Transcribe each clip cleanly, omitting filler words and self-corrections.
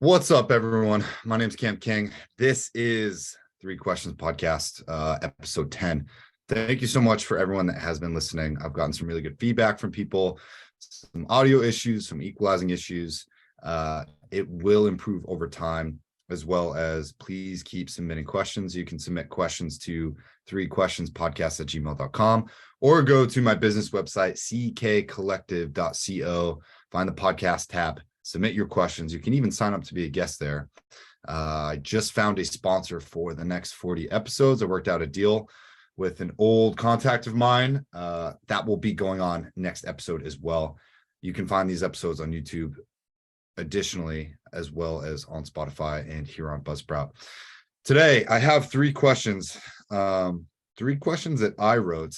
What's up, everyone? My name's Cam King. This is Three Questions Podcast, episode 10. Thank you so much for everyone that has been listening. I've gotten some really good feedback from people, some audio issues, some equalizing issues. It will improve over time, as well as please keep submitting questions. You can submit questions to threequestionspodcast@gmail.com or go to my business website, ckcollective.co, find the podcast tab. Submit your questions. You can even sign up to be a guest there. I just found a sponsor for the next 40 episodes. I worked out a deal with an old contact of mine. That will be going on next episode as well. You can find these episodes on YouTube additionally, as well as on Spotify and here on Buzzsprout. Today, I have three questions that I wrote.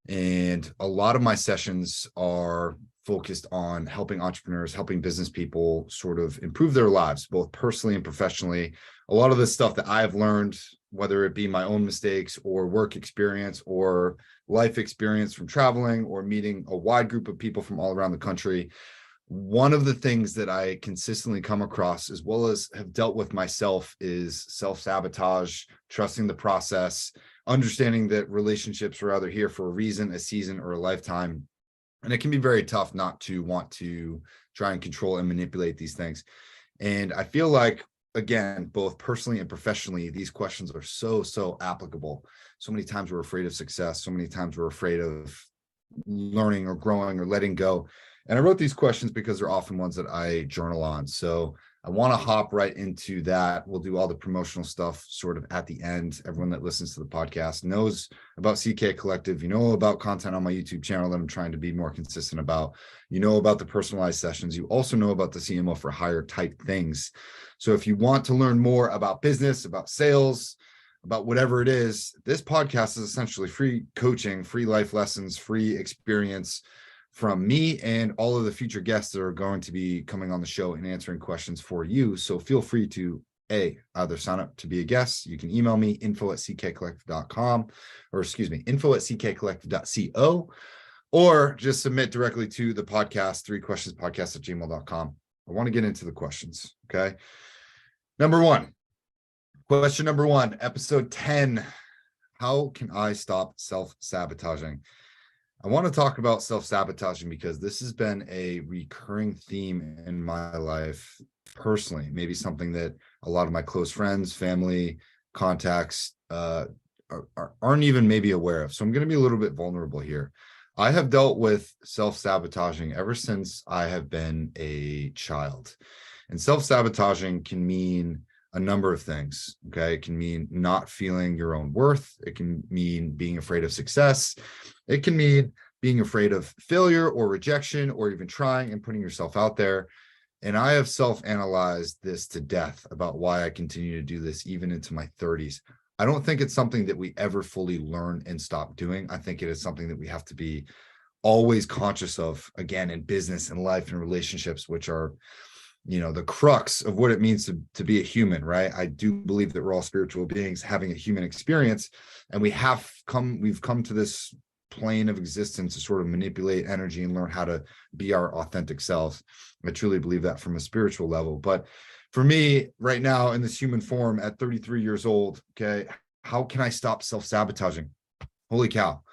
And a lot of my sessions are focused on helping entrepreneurs, helping business people sort of improve their lives, both personally and professionally. A lot of the stuff that I have learned, whether it be my own mistakes or work experience or life experience from traveling or meeting a wide group of people from all around the country. One of the things that I consistently come across, as well as have dealt with myself, is self-sabotage, trusting the process, understanding that relationships are either here for a reason, a season, or a lifetime. And it can be very tough not to want to try and control and manipulate these things. And I feel like, again, both personally and professionally, these questions are so applicable. So many times we're afraid of success. So many times we're afraid of learning or growing or letting go. And I wrote these questions because they're often ones that I journal on. So I want to hop right into that. We'll do all the promotional stuff sort of at the end. Everyone that listens to the podcast knows about CK Collective. You know about content on my YouTube channel that I'm trying to be more consistent about. You know about the personalized sessions. You also know about the CMO for hire type things. So if you want to learn more about business, about sales, about whatever it is, this podcast is essentially free coaching, free life lessons, free experience from me and all of the future guests that are going to be coming on the show and answering questions for you. So feel free to either sign up to be a guest. You can email me info@ckcollective.com, or info@ckcollective.co, or just submit directly to the podcast, threequestionspodcast@gmail.com. I want to get into the questions. Okay. Question number one, episode 10. How can I stop self-sabotaging? I want to talk about self-sabotaging because this has been a recurring theme in my life personally, maybe something that a lot of my close friends, family, contacts aren't even maybe aware of. So I'm going to be a little bit vulnerable here. I have dealt with self-sabotaging ever since I have been a child. And self-sabotaging can mean a number of things. Okay. It can mean not feeling your own worth. It can mean being afraid of success. It can mean being afraid of failure or rejection, or even trying and putting yourself out there. And I have self-analyzed this to death about why I continue to do this even into my 30s. I don't think it's something that we ever fully learn and stop doing. I think it is something that we have to be always conscious of, again, in business and life and relationships, which are, the crux of what it means to be a human, right? I do believe that we're all spiritual beings having a human experience, and we've come to this plane of existence to sort of manipulate energy and learn how to be our authentic selves. I truly believe that from a spiritual level. But for me right now in this human form at 33 years old, okay, how can I stop self-sabotaging? Holy cow.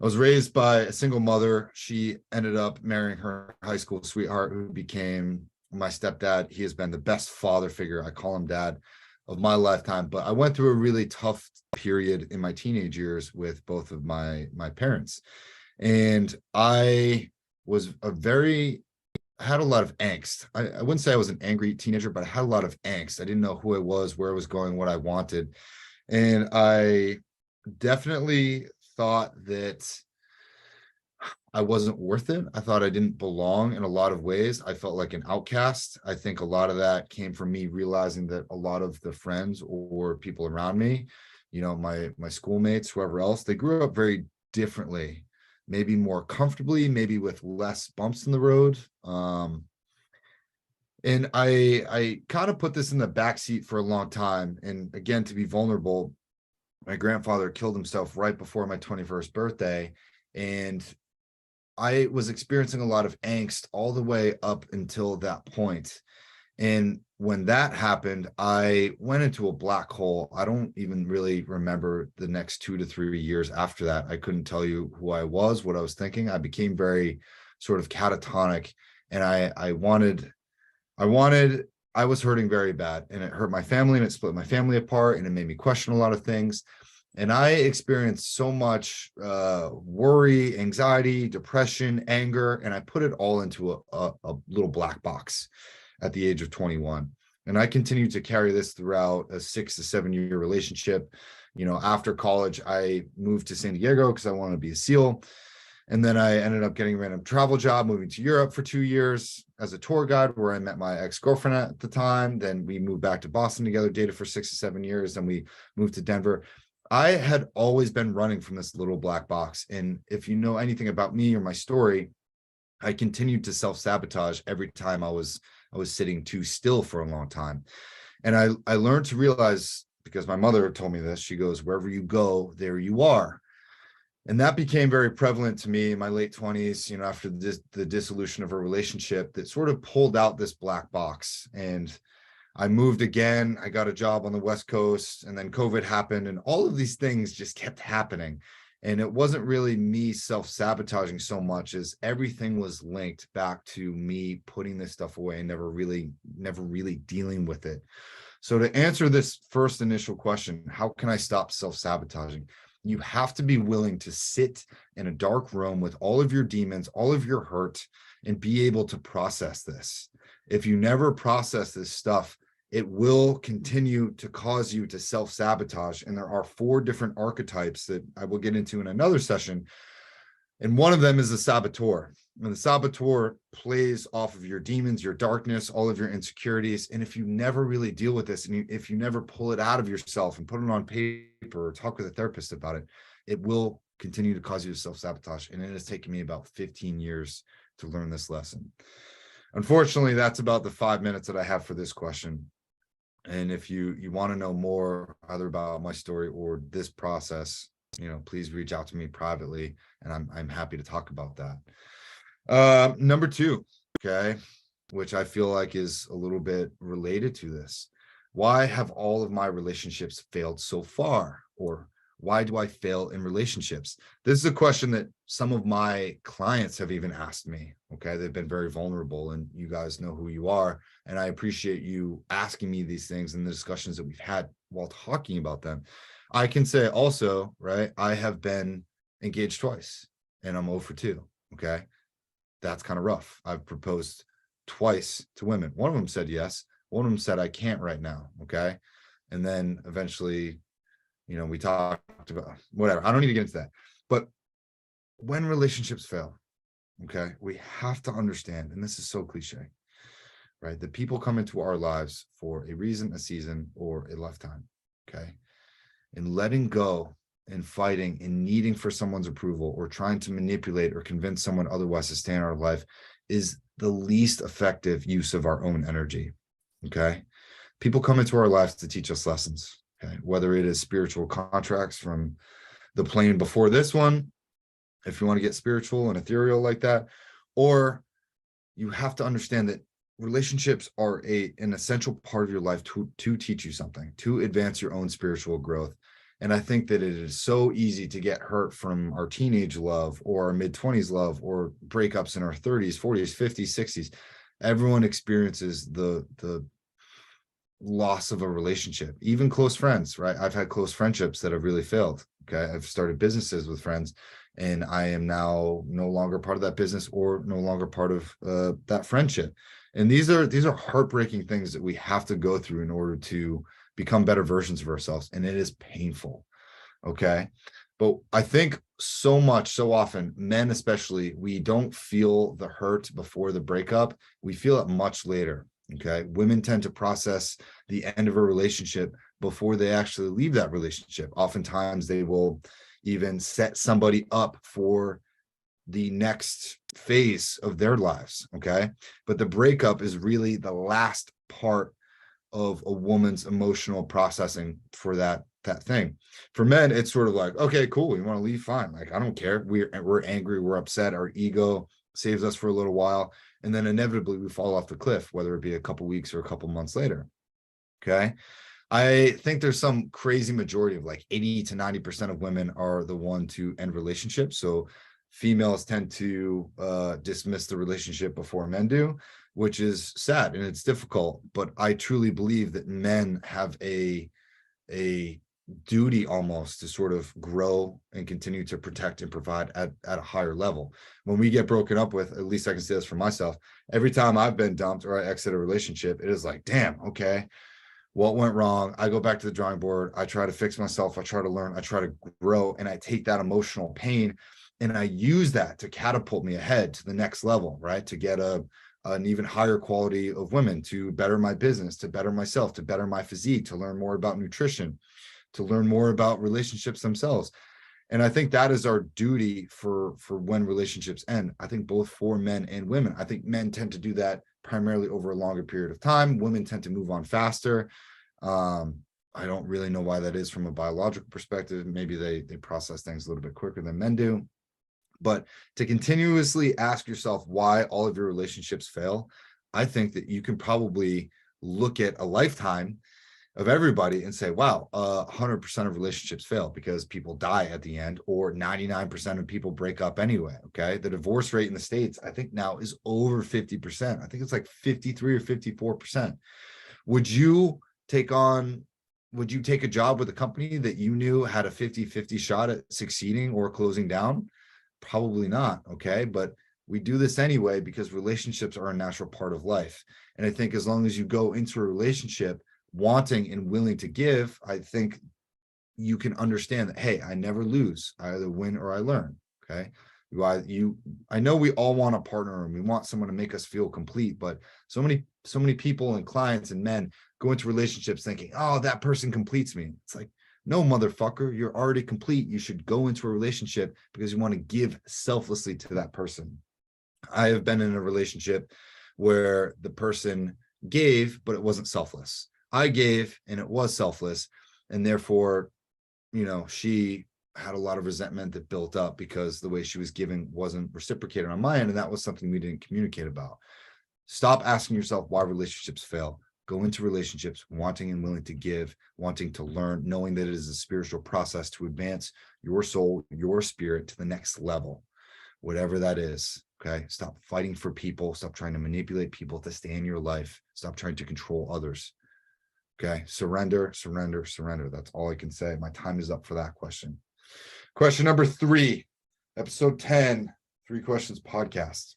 I was raised by a single mother. She ended up marrying her high school sweetheart, who became my stepdad. He has been the best father figure, I call him dad, of my lifetime. But I went through a really tough period in my teenage years with both of my parents. And I was I had a lot of angst. I wouldn't say I was an angry teenager, but I had a lot of angst. I didn't know who I was, where I was going, what I wanted. And I definitely thought that I wasn't worth it. I thought I didn't belong in a lot of ways. I felt like an outcast. I think a lot of that came from me realizing that a lot of the friends or people around me, my schoolmates, whoever else, they grew up very differently, maybe more comfortably, maybe with less bumps in the road. And I kind of put this in the backseat for a long time. And again, to be vulnerable, my grandfather killed himself right before my 21st birthday. And I was experiencing a lot of angst all the way up until that point. And when that happened, I went into a black hole. I don't even really remember the next 2 to 3 years after that. I couldn't tell you who I was, what I was thinking. I became very sort of catatonic, and I was hurting very bad, and it hurt my family, and it split my family apart, and it made me question a lot of things. And I experienced so much worry, anxiety, depression, anger, and I put it all into a little black box at the age of 21. And I continued to carry this throughout a 6 to 7 year relationship. After college, I moved to San Diego because I wanted to be a SEAL. And then I ended up getting a random travel job, moving to Europe for 2 years as a tour guide, where I met my ex-girlfriend at the time. Then we moved back to Boston together, dated for 6 to 7 years. Then we moved to Denver. I had always been running from this little black box. And if you know anything about me or my story, I continued to self-sabotage every time I was sitting too still for a long time. And I learned to realize, because my mother told me this, she goes, wherever you go, there you are. And that became very prevalent to me in my late 20s, after the dissolution of a relationship that sort of pulled out this black box. And I moved again. I got a job on the West Coast, and then COVID happened, and all of these things just kept happening. And it wasn't really me self-sabotaging so much as everything was linked back to me putting this stuff away and never really dealing with it. So to answer this first initial question, how can I stop self-sabotaging? You have to be willing to sit in a dark room with all of your demons, all of your hurt, and be able to process this. If you never process this stuff, it will continue to cause you to self-sabotage. And there are 4 different archetypes that I will get into in another session. And one of them is the saboteur. And the saboteur plays off of your demons, your darkness, all of your insecurities. And if you never really deal with this, and if you never pull it out of yourself and put it on paper or talk with a therapist about it, it will continue to cause you to self-sabotage. And it has taken me about 15 years to learn this lesson. Unfortunately, that's about the 5 minutes that I have for this question. And if you want to know more either about my story or this process, please reach out to me privately, and I'm happy to talk about that. Number 2, okay, which I feel like is a little bit related to this. Why have all of my relationships failed so far? Or why do I fail in relationships? This is a question that some of my clients have even asked me. Okay, they've been very vulnerable, and you guys know who you are. And I appreciate you asking me these things and the discussions that we've had while talking about them. I can say also, right, I have been engaged twice, and I'm 0 for 2. Okay, that's kind of rough. I've proposed twice to women. One of them said yes. One of them said, I can't right now. Okay. And then eventually, we talked about whatever. I don't need to get into that. But when relationships fail, okay, we have to understand, and this is so cliche, right, that people come into our lives for a reason, a season, or a lifetime. Okay. And letting go and fighting and needing for someone's approval or trying to manipulate or convince someone otherwise to stay in our life is the least effective use of our own energy. Okay. People come into our lives to teach us lessons. Okay. Whether it is spiritual contracts from the plane before this one, if you want to get spiritual and ethereal like that, or you have to understand that relationships are an essential part of your life to teach you something, to advance your own spiritual growth. And I think that it is so easy to get hurt from our teenage love or our mid-20s love or breakups in our 30s, 40s, 50s, 60s. Everyone experiences the loss of a relationship, even close friends, right? I've had close friendships that have really failed. Okay. I've started businesses with friends, and I am now no longer part of that business or no longer part of that friendship. And these are heartbreaking things that we have to go through in order to become better versions of ourselves. And it is painful. Okay. But I think so often, men especially, we don't feel the hurt before the breakup. We feel it much later. Okay. Women tend to process the end of a relationship before they actually leave that relationship. Oftentimes they will even set somebody up for the next phase of their lives. Okay. But the breakup is really the last part of a woman's emotional processing for that thing. For men, it's sort of like, okay, cool, you want to leave, fine, like I don't care, we're angry, we're upset, our ego saves us for a little while, And then inevitably we fall off the cliff, whether it be a couple weeks or a couple months later. Okay. I think there's some crazy majority of like 80 to 90% of women are the one to end relationships. So females tend to dismiss the relationship before men do, which is sad and it's difficult. But I truly believe that men have a duty almost to sort of grow and continue to protect and provide at a higher level. When we get broken up with, at least I can say this for myself, every time I've been dumped or I exit a relationship, it is like, damn, okay, what went wrong? I go back to the drawing board. I try to fix myself. I try to learn. I try to grow. And I take that emotional pain and I use that to catapult me ahead to the next level, right? To get an even higher quality of women, to better my business, to better myself, to better my physique, to learn more about nutrition, to learn more about relationships themselves. And I think that is our duty for when relationships end. I think both for men and women. I think men tend to do that primarily over a longer period of time. Women tend to move on faster. I don't really know why that is from a biological perspective. Maybe they process things a little bit quicker than men do. But to continuously ask yourself why all of your relationships fail, I think that you can probably look at a lifetime of everybody and say, wow, 100% of relationships fail because people die at the end, or 99% of people break up anyway. Okay. The divorce rate in the States, I think now is over 50%. I think it's like 53 or 54%. Would you take a job with a company that you knew had a 50-50 shot at succeeding or closing down? Probably not. Okay. But we do this anyway because relationships are a natural part of life. And I think as long as you go into a relationship wanting and willing to give, I think you can understand that, hey, I never lose. I either win or I learn. Okay. I know we all want a partner and we want someone to make us feel complete, but so many people and clients and men go into relationships thinking, oh, that person completes me. It's like, no, motherfucker, you're already complete. You should go into a relationship because you want to give selflessly to that person. I have been in a relationship where the person gave, but it wasn't selfless. I gave and it was selfless. And therefore, she had a lot of resentment that built up because the way she was giving wasn't reciprocated on my end. And that was something we didn't communicate about. Stop asking yourself why relationships fail. Go into relationships wanting and willing to give, wanting to learn, knowing that it is a spiritual process to advance your soul, your spirit to the next level, whatever that is. Okay. Stop fighting for people. Stop trying to manipulate people to stay in your life. Stop trying to control others. Okay. Surrender, surrender, surrender. That's all I can say. My time is up for that question. Question number 3, episode 10, 3 Questions podcast.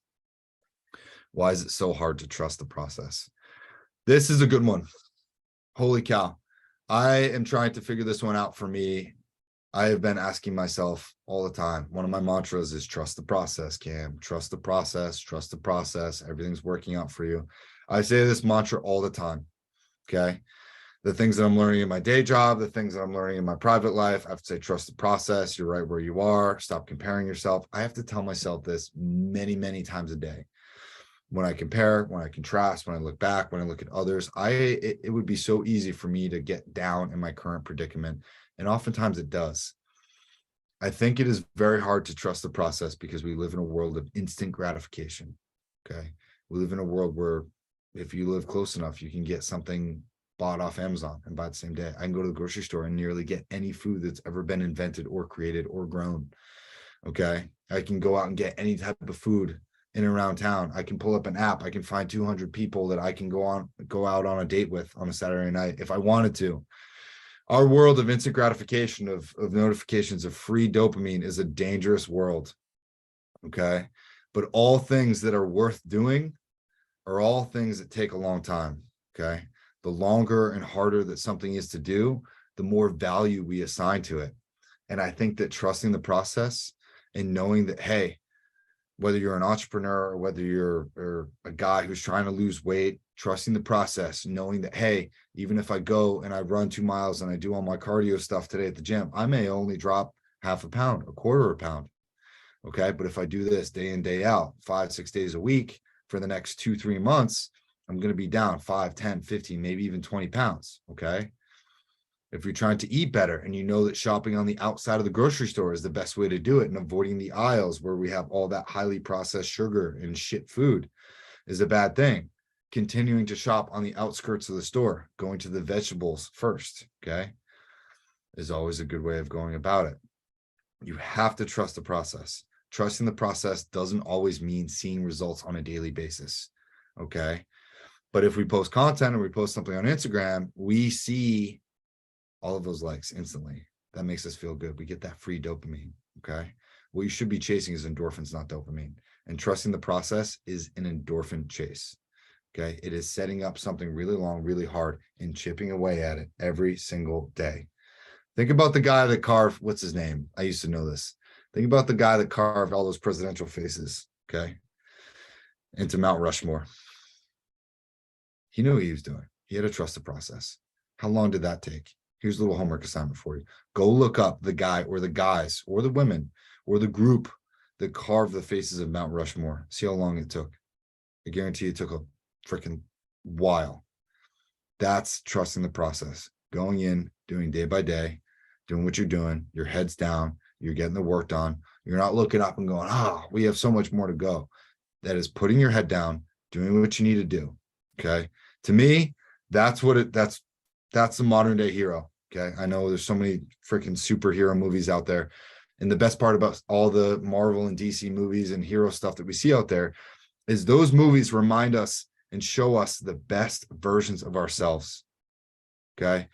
Why is it so hard to trust the process? This is a good one. Holy cow. I am trying to figure this one out for me. I have been asking myself all the time. One of my mantras is trust the process, Cam. Trust the process, trust the process. Everything's working out for you. I say this mantra all the time. Okay. The things that I'm learning in my day job, the things that I'm learning in my private life, I have to say, trust the process. You're right where you are. Stop comparing yourself. I have to tell myself this many, many times a day. When I compare, when I contrast, when I look back, when I look at others, it would be so easy for me to get down in my current predicament. And oftentimes it does. I think it is very hard to trust the process because we live in a world of instant gratification. Okay. We live in a world where if you live close enough, you can get something bought off Amazon and buy the same day. I can go to the grocery store and nearly get any food that's ever been invented or created or grown. Okay. I can go out and get any type of food in and around town. I can pull up an app. I can find 200 people that I can go out on a date with on a Saturday night if I wanted to. Our world of instant gratification, of notifications, of free dopamine is a dangerous world. Okay. But all things that are worth doing are all things that take a long time. Okay. The longer and harder that something is to do, the more value we assign to it. And I think that trusting the process and knowing that, hey, whether you're an entrepreneur or whether you're a guy who's trying to lose weight, trusting the process, knowing that, hey, even if I go and I run 2 miles and I do all my cardio stuff today at the gym, I may only drop half a pound, a quarter of a pound. Okay. But if I do this day in, day out, 5-6 days a week for the next 2-3 months, I'm going to be down 5, 10, 15, maybe even 20 pounds. Okay. If you're trying to eat better and you know that shopping on the outside of the grocery store is the best way to do it and avoiding the aisles where we have all that highly processed sugar and shit food. is a bad thing. Continuing to shop on the outskirts of the store, going to the vegetables first, okay, is always a good way of going about it. You have to trust the process. Trusting the process doesn't always mean seeing results on a daily basis, okay? But if we post content or we post something on Instagram, we see all of those likes instantly. That makes us feel good. We get that free dopamine, okay? What you should be chasing is endorphins, not dopamine. And trusting the process is an endorphin chase, okay? It is setting up something really long, really hard, and chipping away at it every single day. Think about the guy that carved, what's his name? I used to know this. Think about the guy that carved all those presidential faces, okay, into Mount Rushmore. He knew what he was doing. He had to trust the process. How long did that take? Here's a little homework assignment for you. Go look up the guy or the guys or the women or the group that carved the faces of Mount Rushmore. See how long it took. I guarantee it took a freaking while. That's trusting the process. Going in, doing day by day, doing what you're doing, your head's down, you're getting the work done. You're not looking up and going, we have so much more to go. That is putting your head down, doing what you need to do. Okay. To me, that's the modern day hero. Okay. I know there's so many freaking superhero movies out there. And the best part about all the Marvel and DC movies and hero stuff that we see out there is those movies remind us and show us the best versions of ourselves. Okay.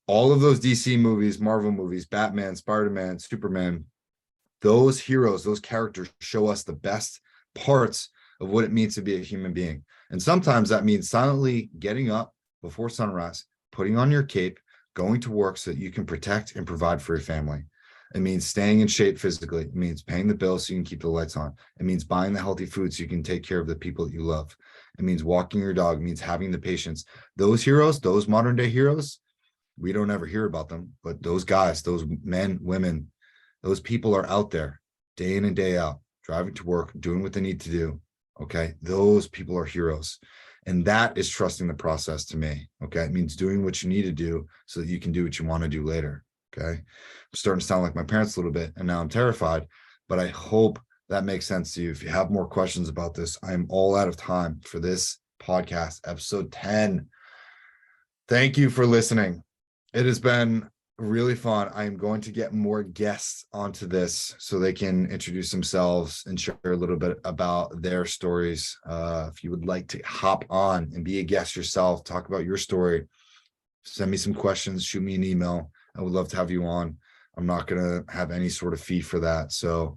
All of those DC movies, Marvel movies, Batman, Spider-Man, Superman, those heroes, those characters show us the best parts of what it means to be a human being. And sometimes that means silently getting up before sunrise, putting on your cape, going to work so that you can protect and provide for your family. It means staying in shape physically. It means paying the bills so you can keep the lights on. It means buying the healthy food so you can take care of the people that you love. It means walking your dog. It means having the patience. Those heroes, those modern day heroes, we don't ever hear about them, but those guys, those men, women, those people are out there day in and day out, driving to work, doing what they need to do. Okay. Those people are heroes. And that is trusting the process to me. Okay. It means doing what you need to do so that you can do what you want to do later. Okay. I'm starting to sound like my parents a little bit, and now I'm terrified, but I hope that makes sense to you. If you have more questions about this, I'm all out of time for this podcast, episode 10. Thank you for listening. It has been really fun. I'm going to get more guests onto this so they can introduce themselves and share a little bit about their stories. If you would like to hop on and be a guest yourself, talk about your story, send me some questions, shoot me an email. I would love to have you on. I'm not going to have any sort of fee for that. So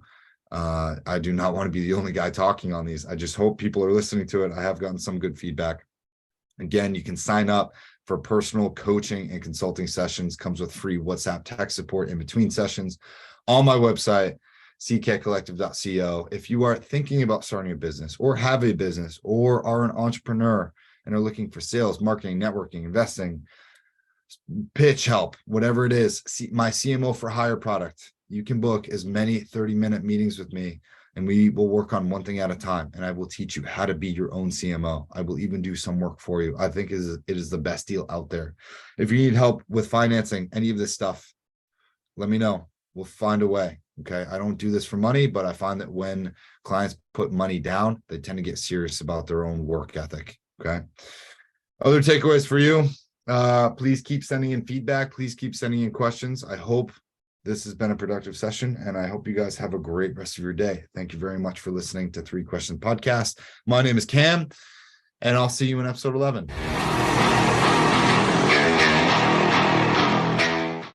I do not want to be the only guy talking on these. I just hope people are listening to it. I have gotten some good feedback. Again, you can sign up for personal coaching and consulting sessions. Comes with free WhatsApp text support in between sessions on my website, ckcollective.co. If you are thinking about starting a business or have a business or are an entrepreneur and are looking for sales, marketing, networking, investing, pitch help, whatever it is, my CMO for hire product, you can book as many 30-minute meetings with me, and we will work on one thing at a time, and I will teach you how to be your own CMO. I will even do some work for you. I think it is the best deal out there. If you need help with financing any of this stuff, let me know. We'll find a way. Okay. I don't do this for money, but I find that when clients put money down, they tend to get serious about their own work ethic. Okay. Other takeaways for you. Please keep sending in feedback. Please keep sending in questions. I hope this has been a productive session, and I hope you guys have a great rest of your day. Thank you very much for listening to 3 Question Podcast. My name is Cam, and I'll see you in episode 11.